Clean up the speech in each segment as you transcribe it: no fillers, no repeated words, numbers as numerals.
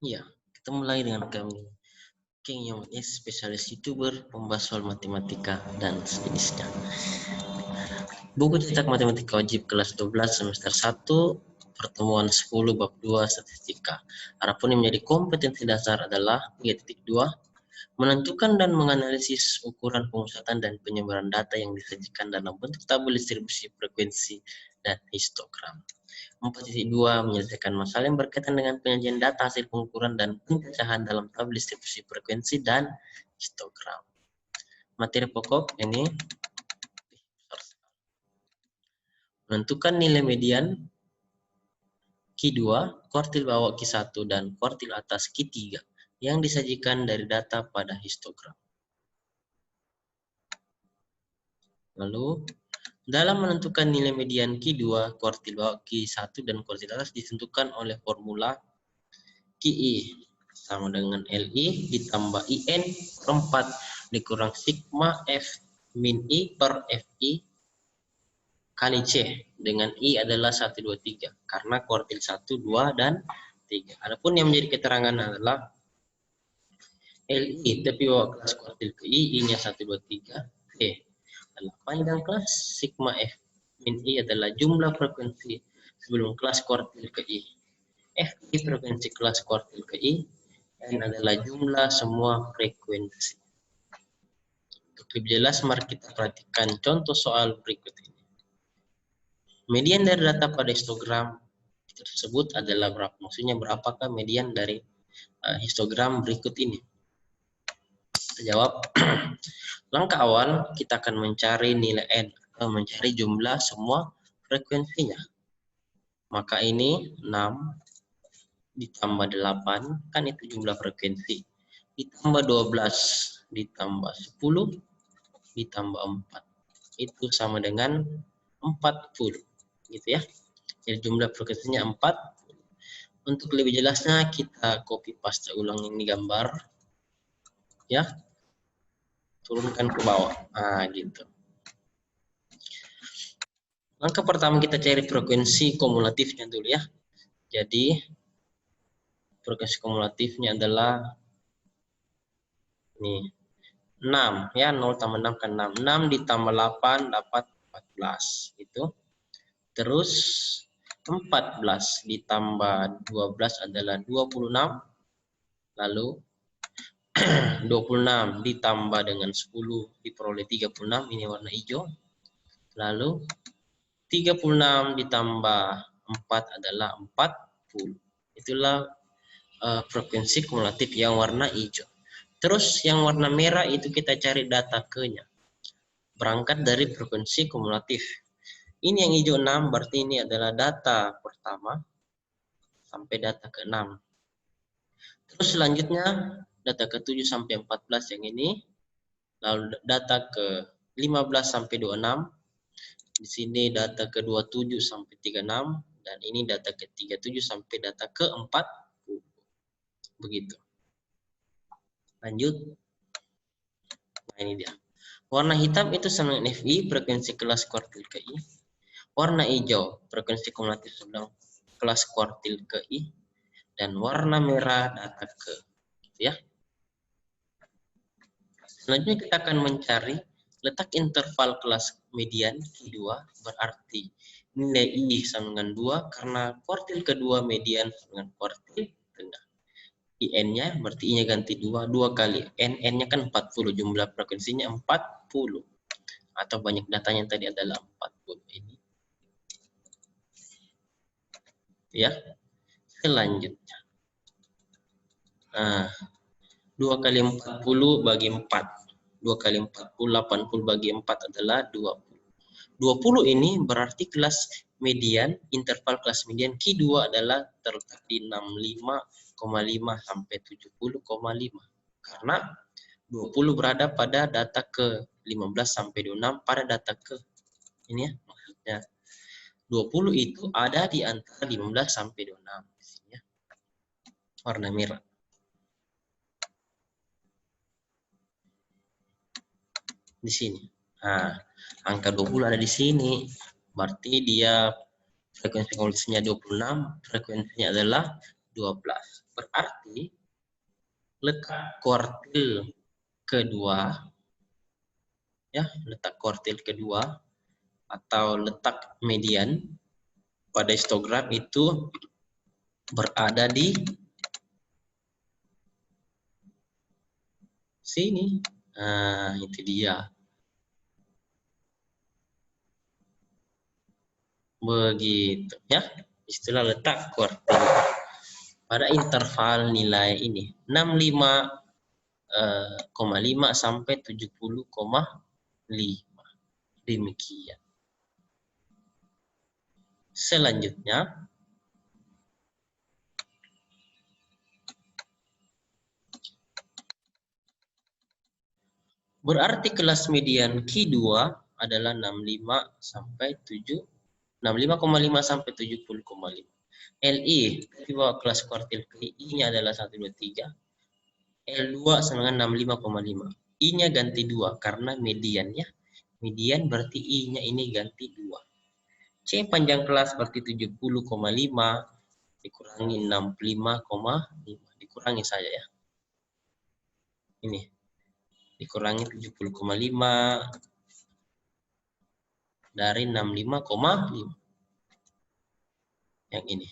Iya, kita mulai dengan kami King Yong S, spesialis YouTuber, pembahas soal matematika dan sejenisnya. Buku cetak matematika wajib kelas 12 semester 1, pertemuan 10 bab 2 statistika. Adapun yang menjadi kompetensi dasar adalah 3.2, menentukan dan menganalisis ukuran pemusatan dan penyebaran data yang disajikan dalam bentuk tabel distribusi frekuensi dan histogram. 4.2 menyelesaikan masalah yang berkaitan dengan penyajian data hasil pengukuran dan pencacahan dalam tabel distribusi frekuensi dan histogram. Materi pokok ini menentukan nilai median Q2, kuartil bawah Q1, dan kuartil atas Q3 yang disajikan dari data pada histogram. Lalu, dalam menentukan nilai median Q2, kuartil bawah Q1, dan kuartil atas ditentukan oleh formula QI sama dengan LI ditambah IN per 4 dikurang sigma F min I per FI kali C, dengan I adalah 1, 2, 3 karena kuartil 1, 2, dan 3. Adapun yang menjadi keterangan adalah LI tapi bawa kelas kuartil ke I, I-nya 1, 2, 3, adalah panjang kelas, sigma F min I adalah jumlah frekuensi sebelum kelas kuartil ke I, FI frekuensi kelas kuartil ke I, N adalah jumlah semua frekuensi. Untuk lebih jelas, mari kita perhatikan contoh soal berikut ini. Median dari data pada histogram tersebut adalah berapa? Maksudnya berapakah median dari histogram berikut ini? Kita jawab. Langkah awal kita akan mencari nilai N atau mencari jumlah semua frekuensinya. Maka ini 6 ditambah 8 kan itu jumlah frekuensi. Ditambah 12 ditambah 10 ditambah 4. Itu sama dengan 40. Gitu ya. Jadi jumlah frekuensinya 40. Untuk lebih jelasnya kita copy paste ulang ini gambar. Ya. Turunkan ke bawah. Nah, gitu. Langkah pertama kita cari frekuensi kumulatifnya dulu ya. Jadi frekuensi kumulatifnya adalah nih 6 ya, 0 tambah 6 kan 6. 6 ditambah 8 dapat 14 itu. Terus 14 ditambah 12 adalah 26. Lalu 26 ditambah dengan 10 diperoleh 36, ini warna hijau. Lalu 36 ditambah 4 adalah 40. Itulah frekuensi kumulatif yang warna hijau. Terus yang warna merah itu kita cari data ke-nya. Berangkat dari frekuensi kumulatif. Ini yang hijau 6, berarti ini adalah data pertama sampai data ke-6. Terus selanjutnya data ke-7 sampai 14 yang ini. Lalu data ke-15 sampai 26. Di sini data ke-27 sampai 36. Dan ini data ke-37 sampai data ke-40. Begitu. Lanjut. Nah ini dia. Warna hitam itu sama dengan FI, frekuensi kelas kuartil ke I. Warna hijau, frekuensi kumulatif sedang kelas kuartil ke I. Dan warna merah data ke. Gitu ya. Selanjutnya kita akan mencari letak interval kelas median Q2, berarti nilai I sama dengan 2 karena kuartil kedua median sama dengan kuartil tengah. IN-nya berarti I-nya ganti 2, 2 kali N, N-nya kan 40, jumlah frekuensinya 40. Atau banyak datanya tadi adalah 40 ini. Ya. Selanjutnya. Nah, 2 kali 40 bagi 4. 2 kali 40, 80 bagi 4 adalah 20. 20 ini berarti kelas median, interval kelas median Q2 adalah terletak di 65,5 sampai 70,5. Karena 20 berada pada data ke 15 sampai 26 pada data ke. Ini ya maksudnya. 20 itu ada di antara 15 sampai 26. Ya. Warna merah. Di sini. Nah, angka 20 ada di sini. Berarti dia frekuensi kumulatifnya 26, frekuensinya adalah 12. Berarti letak kuartil kedua, ya, letak kuartil kedua atau letak median pada histogram itu berada di sini. Nah, itu dia. Begitu, ya. Istilah letak kuartil pada interval nilai ini 65,5 sampai 70,5. Demikian. Selanjutnya, berarti kelas median Q2 adalah 65 sampai 65,5 sampai 70,5. LI di bawah kelas kuartil I-nya adalah 1, 2, 3. L2 sama dengan 65,5. I-nya ganti 2 karena median, ya. Median berarti I-nya ini ganti 2. C panjang kelas berarti 70,5 dikurangi 65,5. Dikurangi saja, ya. Ini. Dikurangi 70,5 dari 65,5. Yang ini.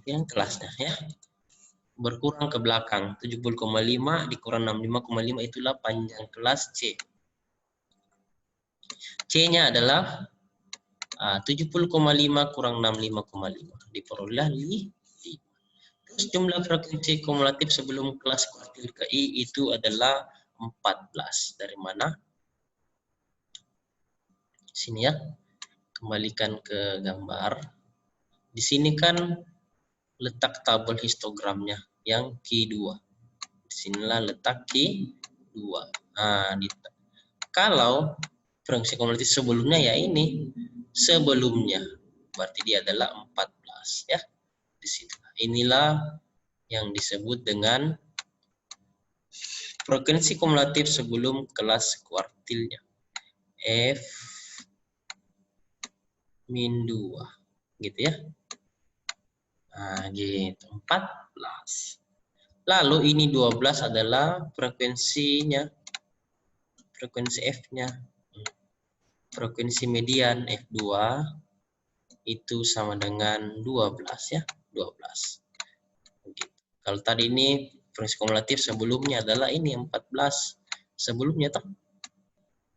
Yang kelasnya, ya. Berkurang ke belakang. 70,5 dikurang 65,5 itulah panjang kelas C. C-nya adalah 70,5 kurang 65,5. Diperoleh 5. Terus jumlah frekuensi kumulatif sebelum kelas kuartil ke I itu adalah 14. Dari mana? Sini, ya. Kembalikan ke gambar. Di sini kan letak tabel histogramnya yang Q2. Disinilah letak Q2. Nah, kalau frekuensi kumulatif sebelumnya, ya ini sebelumnya, berarti dia adalah 14, ya. Di situ. Inilah yang disebut dengan frekuensi kumulatif sebelum kelas kuartilnya. F min 2, gitu, ya. Nah, gitu, 14. Lalu ini 12 adalah frekuensinya, frekuensi F-nya. Frekuensi median F2 itu sama dengan 12, ya, 12. Begitu. Kalau tadi ini frekuensi kumulatif sebelumnya adalah ini 14. Sebelumnya toh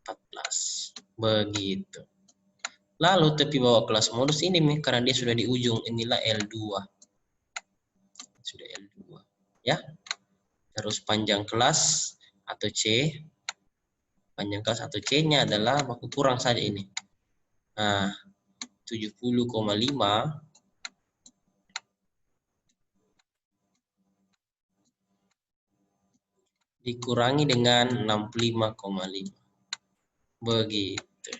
14. Begitu. Lalu tepi bawah kelas modus ini karena dia sudah di ujung, inilah L2. Sudah L2, ya. Terus panjang kelas atau C. Panjang kelas atau C-nya adalah aku kurang saja ini. Nah, 70,5 dikurangi dengan 65,5. Begitu.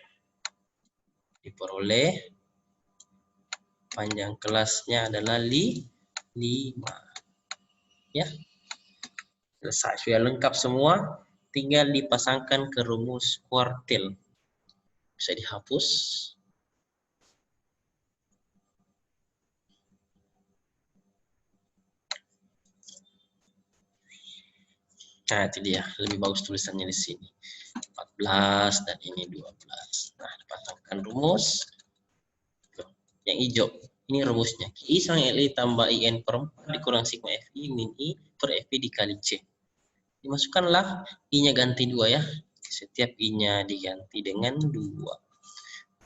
Diperoleh panjang kelasnya adalah 5. Ya. Selesai. Sudah lengkap semua. Tinggal dipasangkan ke rumus kuartil. Bisa dihapus. Nah, itu dia. Lebih bagus tulisannya di sini. 14 dan ini 12. Nah, dipasangkan rumus. Yang hijau. Ini rumusnya. I sama LI tambah IN per 4 dikurang sigma FI min I per FI dikali C. Dimasukkanlah I-nya ganti 2, ya. Setiap I-nya diganti dengan 2.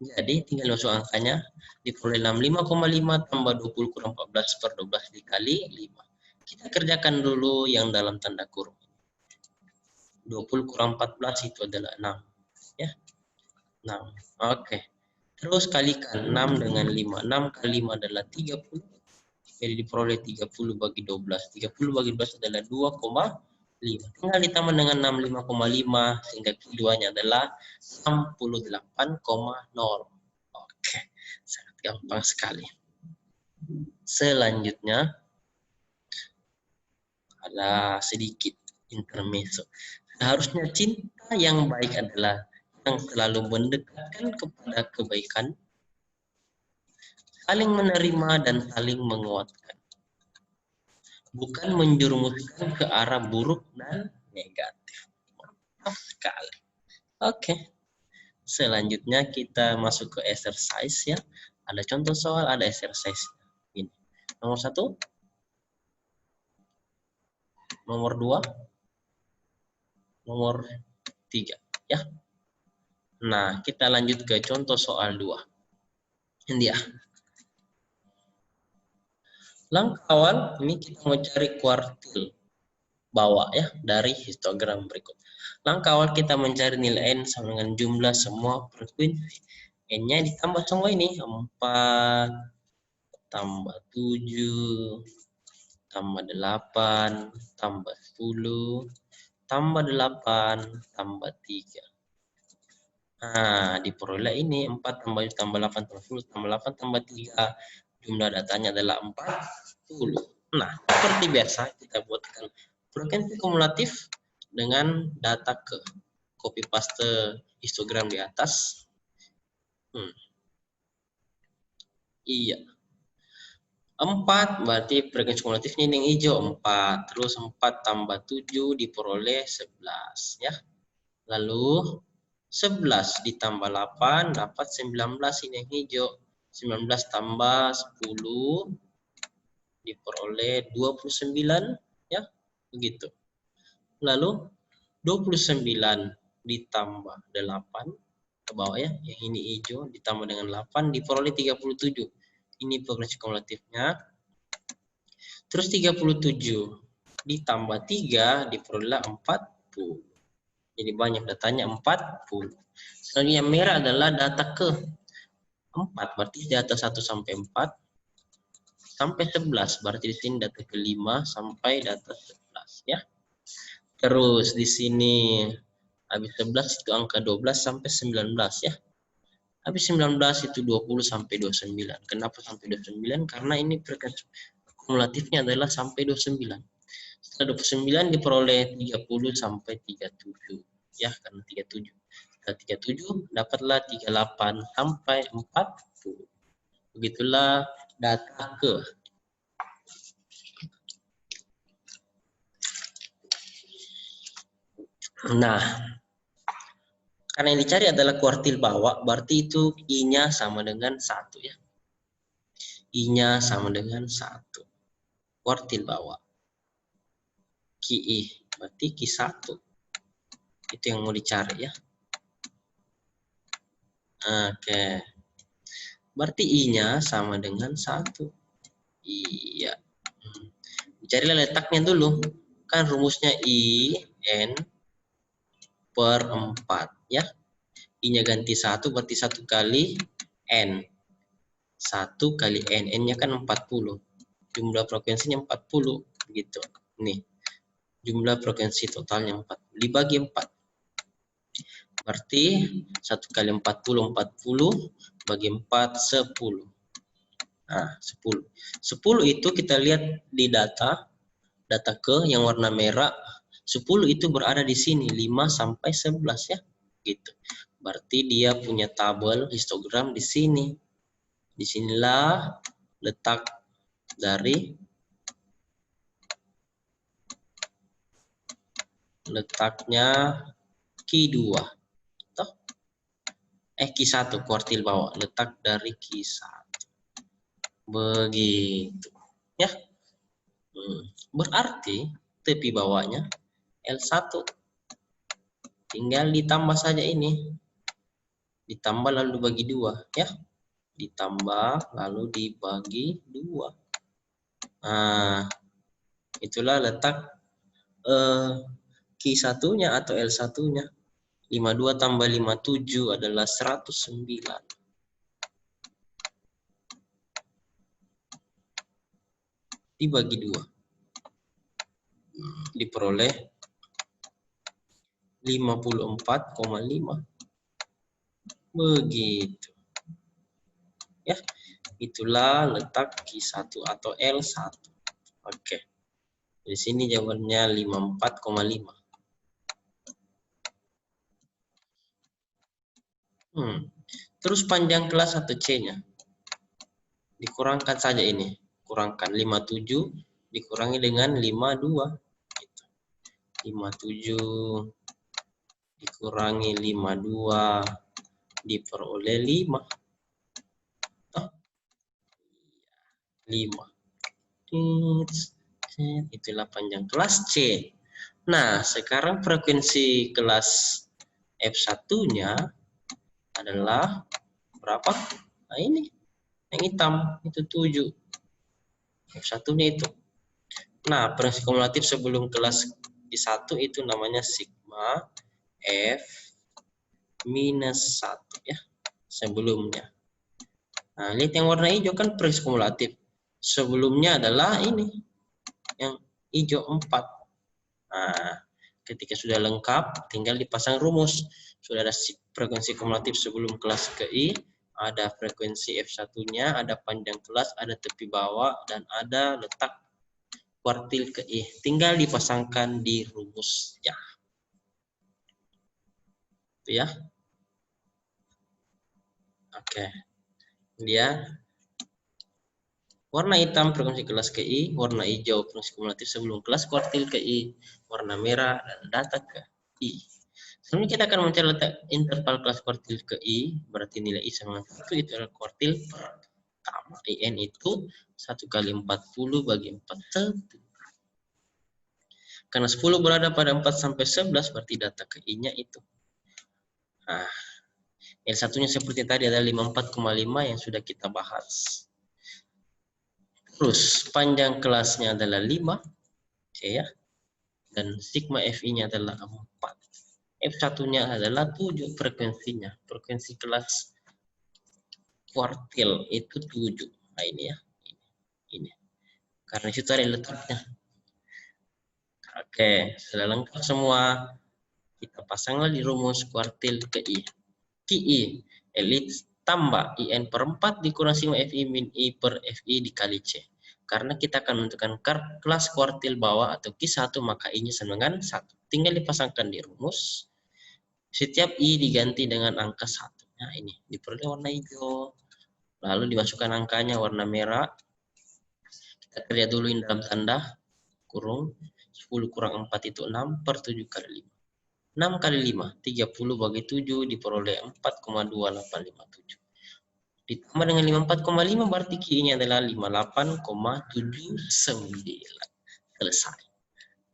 Jadi tinggal masuk angkanya. Diperoleh 65,5 tambah 20 kurang 14 per 12 dikali 5. Kita kerjakan dulu yang dalam tanda kurung. 20 kurang 14 itu adalah 6. Ya. 6. Oke. Terus kalikan 6 dengan 5. 6 kali 5 adalah 30. Jadi diperoleh 30 bagi 12. 30 bagi 12 adalah 2,5. Tinggal ditambah dengan 65,5 sehingga keduanya adalah 68,0. Oke, sangat gampang sekali. Selanjutnya ada sedikit intermezzo. Seharusnya cinta yang baik adalah yang selalu mendekatkan kepada kebaikan, saling menerima dan saling menguatkan. bukan menjerumuskan ke arah buruk dan negatif. Mantap sekali. Oke. Selanjutnya kita masuk ke exercise ya. Ada contoh soal, ada exercise. Ini. Nomor 1, nomor 2, nomor 3 ya. Nah, kita lanjut ke contoh soal 2. Ini dia. Langkah awal ini kita mau cari kuartil bawah ya dari histogram berikut. Langkah awal kita mencari nilai n sama dengan jumlah semua frekuensi. N-nya ditambah semua ini 4 tambah 7 tambah 8 tambah 10 tambah 8 tambah 3. Nah, diperoleh ini 4 tambah 8 tambah 10 tambah 8 tambah 3. Jumlah datanya adalah 40. Nah, seperti biasa kita buatkan frekuensi kumulatif dengan data ke copy paste histogram di atas. Iya. 4 berarti frekuensi kumulatifnya yang hijau 4. Terus 4 tambah 7 diperoleh 11 ya. Lalu 11 ditambah 8 dapat 19 ini yang hijau. 19 tambah 10 diperoleh 29 ya. Begitu. Lalu 29 ditambah 8 ke bawah ya, yang ini hijau ditambah dengan 8 diperoleh 37. Ini frekuensi kumulatifnya. Terus 37 ditambah 3 diperoleh 40. Jadi banyak datanya 40. Selanjutnya yang merah adalah data ke 4, berarti data 1 sampai 4 sampai 11, berarti di sini data ke 5 sampai data 11 ya. Terus di sini habis 11 itu angka 12 sampai 19 ya. Habis 19 itu 20 sampai 29. Kenapa sampai 29? Karena ini frekuensi kumulatifnya adalah sampai 29. Setelah 29 diperoleh 30 sampai 37 ya, karena 37. Setelah 37 dapatlah 38 sampai 40. Begitulah data ke. Nah, karena yang dicari adalah kuartil bawah, berarti itu I-nya sama dengan 1 ya. I-nya sama dengan 1. Kuartil bawah. Ki, berarti Ki1. Itu yang mau dicari ya. Oke. Berarti I-nya sama dengan 1. Iya. Carilah letaknya dulu. Kan rumusnya I, N per 4 ya. I-nya ganti 1 berarti 1 kali N. 1 kali N. N-nya kan 40. Jumlah frekuensinya 40. Begitu. Nih. Jumlah frekuensi totalnya 40. Dibagi 4. Berarti 1 kali 40, 40. Bagi 4, 10. Nah, 10. 10 itu kita lihat di data ke yang warna merah. 10 itu berada di sini 5 sampai 11 ya. Gitu. Berarti dia punya tabel histogram di sini. Disinilah letak dari letaknya Q2. Toh? Q1 kuartil bawah, letak dari Q1. Begitu. Ya. Berarti tepi bawahnya L1. Tinggal ditambah saja ini. Ditambah lalu dibagi 2 ya. Ditambah lalu dibagi 2. Nah, itulah letak Q1-nya atau L1-nya. 52 tambah 57 adalah 109. Dibagi 2. Diperoleh 54,5. Begitu. Ya, itulah letak Q1 atau L1. Oke. Di sini jawabannya 54,5. Terus panjang kelas atau C-nya. Dikurangkan saja ini. Kurangkan 57 dikurangi dengan 52. 57 dikurangi 52 diperoleh 5. 5. Itulah panjang kelas C. Nah, sekarang frekuensi kelas F1-nya adalah berapa? Nah, ini yang hitam itu 7. F1-nya itu. Nah, frekuensi kumulatif sebelum kelas I1 itu namanya sigma F minus 1 ya, sebelumnya. Nah, lihat yang warna hijau kan frekuensi kumulatif. Sebelumnya adalah ini, yang hijau 4. Nah, ketika sudah lengkap, tinggal dipasang rumus. Sudah ada frekuensi kumulatif sebelum kelas ke I, ada frekuensi F1-nya, ada panjang kelas, ada tepi bawah, dan ada letak kuartil ke I. Tinggal dipasangkan di rumusnya. Itu ya. Oke. Dia warna hitam frekuensi kelas ke I, warna hijau frekuensi kumulatif sebelum kelas kuartil ke I, warna merah dan data ke I. Sebelumnya kita akan mencari letak interval kelas kuartil ke I, berarti nilai I sama 1 itu adalah kuartil pertama. IN itu 1 kali 40 bagi 4. Karena 10 berada pada 4 sampai 11, berarti data ke I-nya itu. Nah, L1-nya seperti tadi ada 54,5 yang sudah kita bahas. Terus panjang kelasnya adalah 5, ya. Dan sigma FI-nya adalah 4. F1-nya adalah 7 frekuensinya. Frekuensi kelas kuartil itu 7. Nah, ini ya. Ini. Karena itu ada letaknya. Oke, sudah lengkap semua. Kita pasanglah di rumus kuartil ke I. QI, elit tambah IN per 4 dikurang sigma FI min I per FI dikali C. Karena kita akan menentukan kelas kuartil bawah atau Q1, maka I-nya sama dengan 1. Tinggal dipasangkan di rumus. Setiap I diganti dengan angka 1. Nah, ini diperoleh warna hijau. Lalu dimasukkan angkanya warna merah. Kita lihat dulu ini dalam tanda kurung. 10 kurang 4 itu 6 per 7 kali 5. 6 kali 5, 30 bagi 7 diperoleh 4,2857. Ditambah dengan 54,5 berarti Q-nya adalah 58,79. Selesai.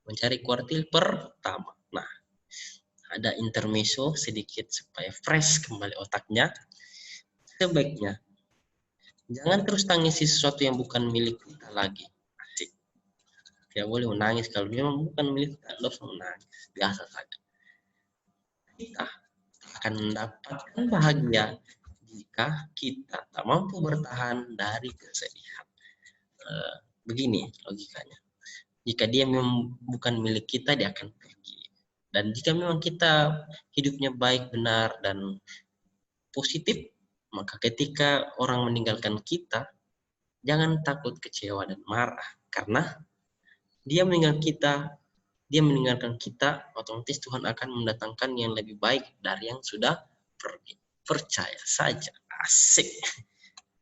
Mencari kuartil pertama. Nah, ada intermezzo sedikit supaya fresh kembali otaknya. Sebaiknya jangan terus tangisi sesuatu yang bukan milik kita lagi. Asik. Tidak boleh menangis kalau memang bukan milik kita, harus menangis. Biasa saja. Kita akan mendapatkan bahagia jika kita tak mampu bertahan dari kesedihan. Begini logikanya. Jika dia memang bukan milik kita, dia akan pergi. Dan jika memang kita hidupnya baik, benar, dan positif, maka ketika orang meninggalkan kita, jangan takut kecewa dan marah. Karena dia meninggalkan kita, otomatis Tuhan akan mendatangkan yang lebih baik dari yang sudah pergi. Percaya saja. Asik.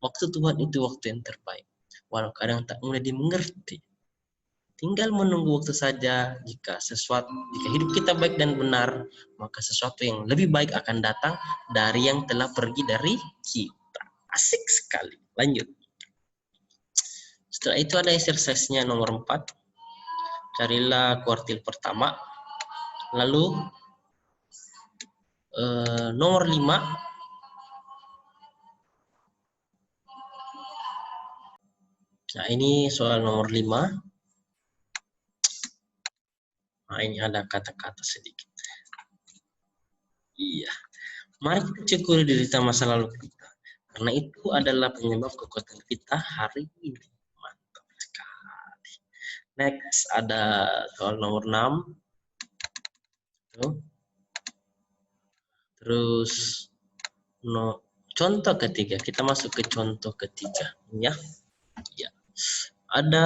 Waktu Tuhan itu waktu yang terbaik. Walau kadang tak mudah dimengerti. Tinggal menunggu waktu saja. Jika hidup kita baik dan benar, maka sesuatu yang lebih baik akan datang dari yang telah pergi dari kita. Asik sekali. Lanjut. Setelah itu ada exercise-nya nomor 4. Carilah kuartil pertama. Lalu nomor 5. Nah, ini soal nomor 5. Nah, ini ada kata-kata sedikit. Iya. Mari kita syukuri derita masa lalu kita. Karena itu adalah penyebab kekuatan kita hari ini. Mantap sekali. Next, ada soal nomor 6. Terus contoh ketiga. Kita masuk ke contoh ketiga. Ya. Ada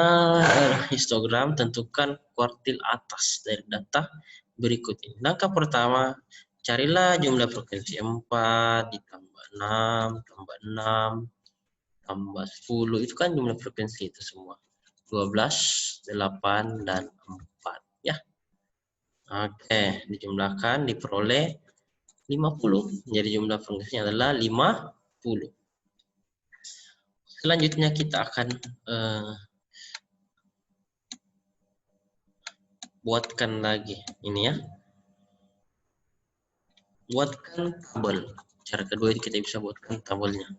histogram, tentukan kuartil atas dari data berikut ini. Langkah pertama, carilah jumlah frekuensi 4 ditambah 6 tambah 6 tambah 10. Itu kan jumlah frekuensi itu semua. 12 8, dan 4 ya. Oke, dijumlahkan diperoleh 50. Jadi jumlah frekuensinya adalah 50. Selanjutnya kita akan buatkan lagi ini ya. Buatkan tabel. Cara kedua kita bisa buatkan tabelnya.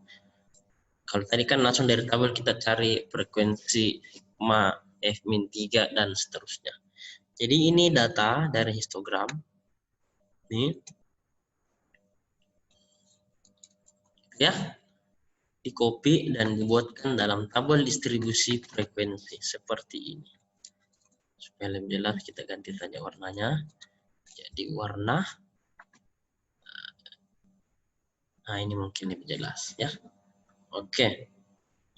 Kalau tadi kan langsung dari tabel kita cari frekuensi sigma F-3 dan seterusnya. Jadi ini data dari histogram. Nih. Ya. Di copy dan dibuatkan dalam tabel distribusi frekuensi seperti ini. Supaya lebih jelas kita ganti saja warnanya. Jadi warna. Nah, ini mungkin lebih jelas ya. Oke.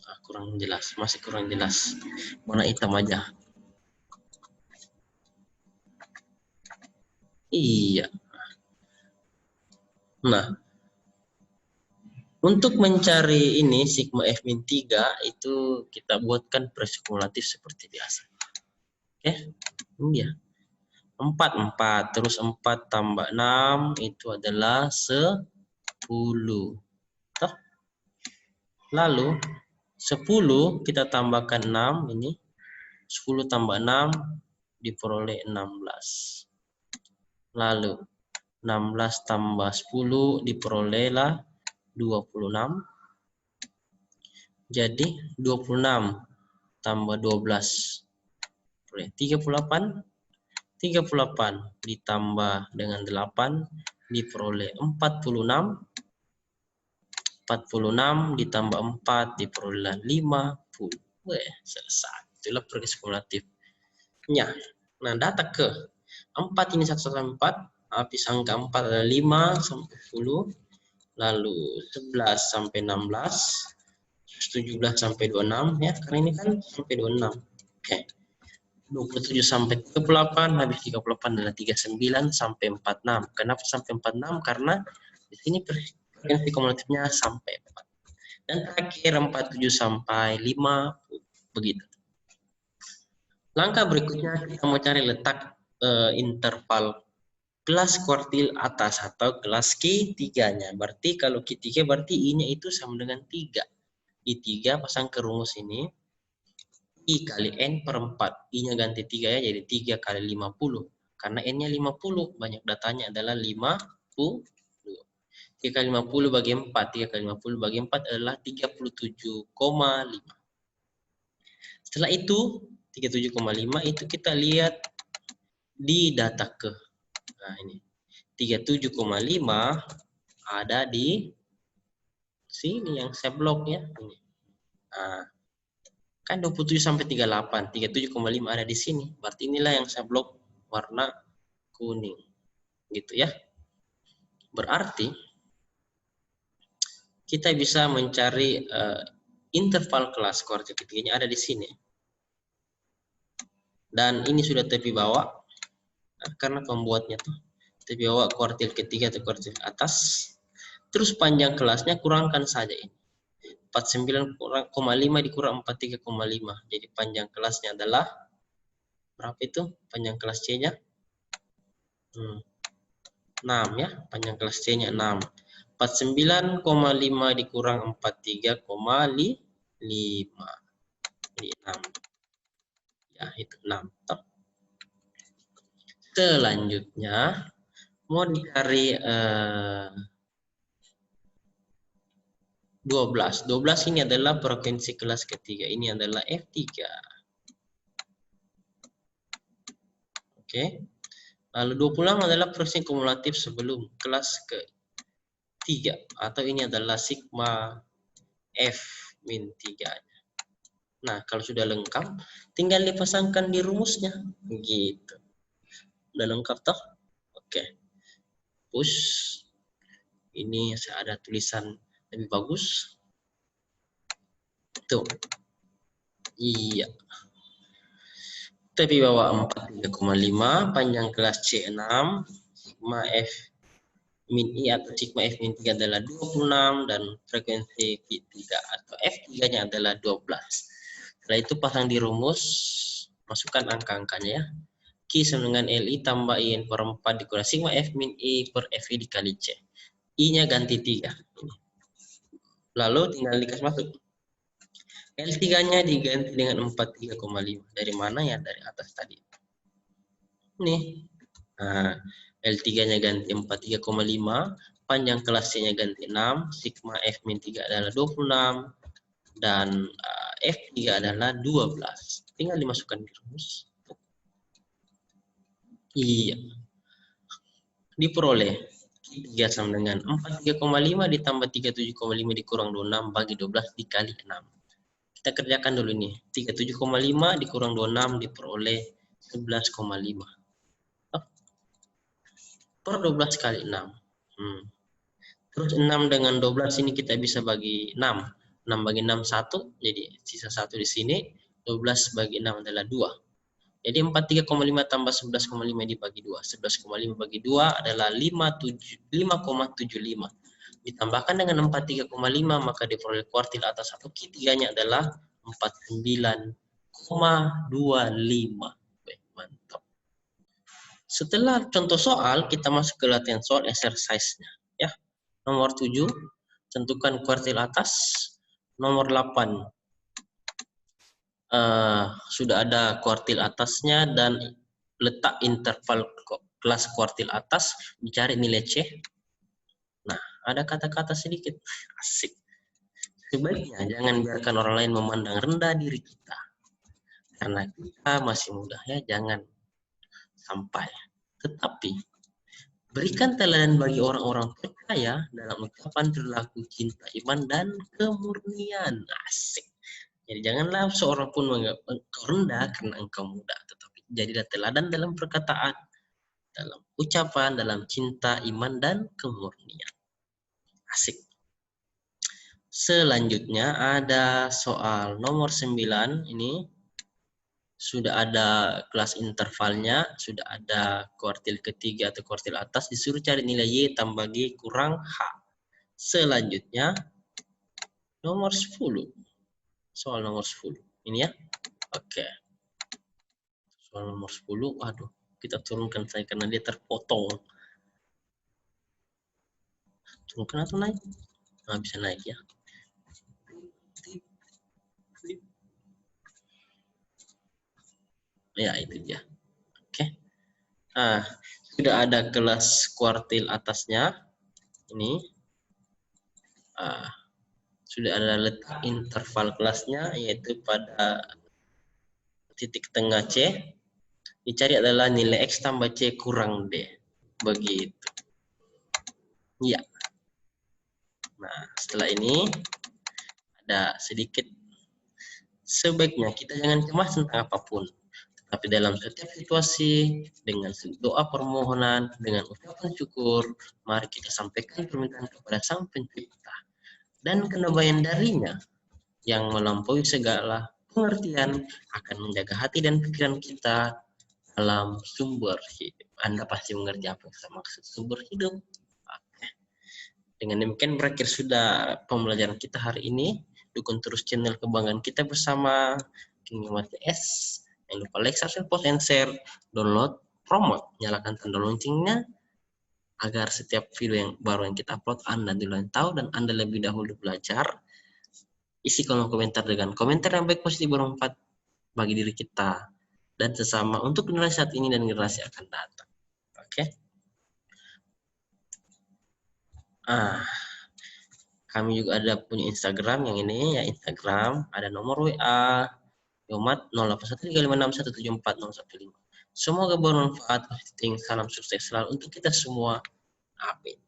Nah, kurang jelas, masih kurang jelas. Warna hitam aja. Iya. Nah, untuk mencari ini sigma F-3 itu kita buatkan presi kumulatif seperti biasa. Oke. Ini ya. 4 terus 4 tambah 6 itu adalah 10. Toh? Lalu 10 kita tambahkan 6 ini. 10 tambah 6 diperoleh 16. Lalu 16 tambah 10 diperolehlah 26. Jadi 26 tambah 12 38. 38 ditambah dengan 8 diperoleh 46. 46 ditambah 4 diperoleh 50. Selesai. Itulah progres kumulatifnya. Nah, data ke 4 ini 1 sampai 4. Habis angka 4 adalah 5 sampai 10. Lalu 11 sampai 16. 17 sampai 26 ya. Karena ini kan sampai 26. Oke. 27 sampai 38, habis 38 adalah 39 sampai 46. Kenapa sampai 46? Karena di sini frekuensi kumulatifnya sampai 4. Dan terakhir 47 sampai 5, begitu. Langkah berikutnya kita mau cari letak interval kelas kuartil atas atau kelas Q3-nya. Berarti kalau Q3 berarti I-nya itu sama dengan 3. I3 pasang ke rumus ini. I kali N per 4. I-nya ganti 3 ya, jadi 3 kali 50. Karena N-nya 50, banyak datanya adalah 50. 3 kali 50 bagi 4. 3 kali 50 bagi 4 adalah 37,5. Setelah itu, 37,5 itu kita lihat di data ke. Nah ini, 37,5 ada di sini yang saya blok ya. Ini. Nah, kan 27 sampai 38, 37,5 ada di sini. Berarti inilah yang saya blok warna kuning. Gitu ya. Berarti kita bisa mencari interval kelas kuartil ketiganya ada di sini. Dan ini sudah tepi bawah. Nah, karena pembuatnya tuh tepi bawah kuartil ketiga atau kuartil atas. Terus panjang kelasnya kurangkan saja ini. 49,5 dikurang 43,5. Jadi panjang kelasnya adalah berapa itu? Panjang kelas C-nya? 6 ya. Panjang kelas C-nya 6. 49,5 dikurang 43,5. Jadi 6. Ya, itu 6. Selanjutnya, mau dicari 12. 12 ini adalah frekuensi kelas ketiga. Ini adalah F3. Oke. Lalu 26 adalah frekuensi kumulatif sebelum kelas ketiga. Atau ini adalah sigma F-3. Nah, kalau sudah lengkap, tinggal dipasangkan di rumusnya. Gitu. Udah lengkap toh? Oke. Push. Ini saya ada tulisan lebih bagus. Tuh. Iya. Tepi bawah 43,5, panjang kelas C6, sigma F min I atau sigma F min 3 adalah 26 dan frekuensi Q3 atau F3-nya adalah 12. Setelah itu pasang di rumus. Masukkan angka-angkanya ya. Q sama dengan LI tambah IN per 4 dikurangi sigma F min I per FI dikali C. I-nya ganti 3. Lalu tinggal dikasih masuk. L3-nya diganti dengan 43,5. Dari mana ya? Dari atas tadi. Nih. Nah, L3-nya ganti 43,5. Panjang kelas C-nya ganti 6. Sigma F min 3 adalah 26. Dan F3 adalah 12. Tinggal dimasukkan di rumus. Iya. Diperoleh 3 sama dengan 43,5 ditambah 37,5 dikurang 26 bagi 12 dikali 6. Kita kerjakan dulu nih. 37,5 dikurang 26 diperoleh 11,5. Per 12 kali 6. Terus 6 dengan 12 ini kita bisa bagi 6. 6 bagi 6 1, jadi sisa 1 di sini. 12 bagi 6 adalah 2. Jadi 43,5 tambah 11,5 dibagi 2. 11,5 bagi 2 adalah 5,75. Ditambahkan dengan 43,5 maka diperoleh kuartil atas 1 Q3-nya adalah 49,25. Baik, mantap. Setelah contoh soal, kita masuk ke latihan soal exercise-nya. Ya. Nomor 7, tentukan kuartil atas. Nomor 8, sudah ada kuartil atasnya dan letak interval kelas kuartil atas, dicari nilai C. Nah, ada kata-kata sedikit. Asik. Sebaiknya jangan biarkan orang lain memandang rendah diri kita. Karena kita masih muda ya, jangan sampai. Tetapi, berikan teladan bagi orang-orang percaya dalam ucapan perilaku cinta, iman, dan kemurnian. Asik. Jadi janganlah seorang pun menganggap engkau rendah karena engkau muda, tetapi jadilah teladan dalam perkataan, dalam ucapan, dalam cinta, iman, dan kemurnian. Asik. Selanjutnya ada soal nomor 9 ini. Sudah ada kelas intervalnya, sudah ada kuartil ketiga atau kuartil atas, disuruh cari nilai Y tambah G kurang H. Selanjutnya nomor 10. Soal nomor 10. Ini ya. Oke. Soal nomor 10. Aduh, kita turunkan saya karena dia terpotong. Turunkan atau naik? Nah, bisa naik ya. Ya, itu dia. Oke. Nah, sudah ada kelas kuartil atasnya. Ini. Sudah ada letak interval kelasnya, yaitu pada titik tengah C. Dicari adalah nilai X tambah C kurang D. Begitu. Ya. Nah, setelah ini ada sedikit, sebaiknya kita jangan cemas tentang apapun. Tapi dalam setiap situasi, dengan doa permohonan, dengan ucapan syukur, mari kita sampaikan permintaan kepada Sang Pencipta. Dan kenabayan darinya yang melampaui segala pengertian akan menjaga hati dan pikiran kita dalam sumber hidup. Anda pasti mengerti apa yang saya maksud sumber hidup. Oke. Dengan demikian berakhir sudah pembelajaran kita hari ini. Dukung terus channel kebanggaan kita bersama Kingdom TS. Jangan lupa like, subscribe, post, and share, download, promote, nyalakan tanda loncengnya agar setiap video yang baru yang kita upload Anda duluan tahu dan Anda lebih dahulu belajar. Isi kolom komentar dengan komentar yang baik, positif, bermanfaat bagi diri kita dan sesama untuk generasi saat ini dan generasi akan datang. Oke. Kami juga ada punya Instagram yang ini ya, Instagram ada nomor WA Yomat 081356174015. Semoga bermanfaat. Salam sukses selalu untuk kita semua. Amin.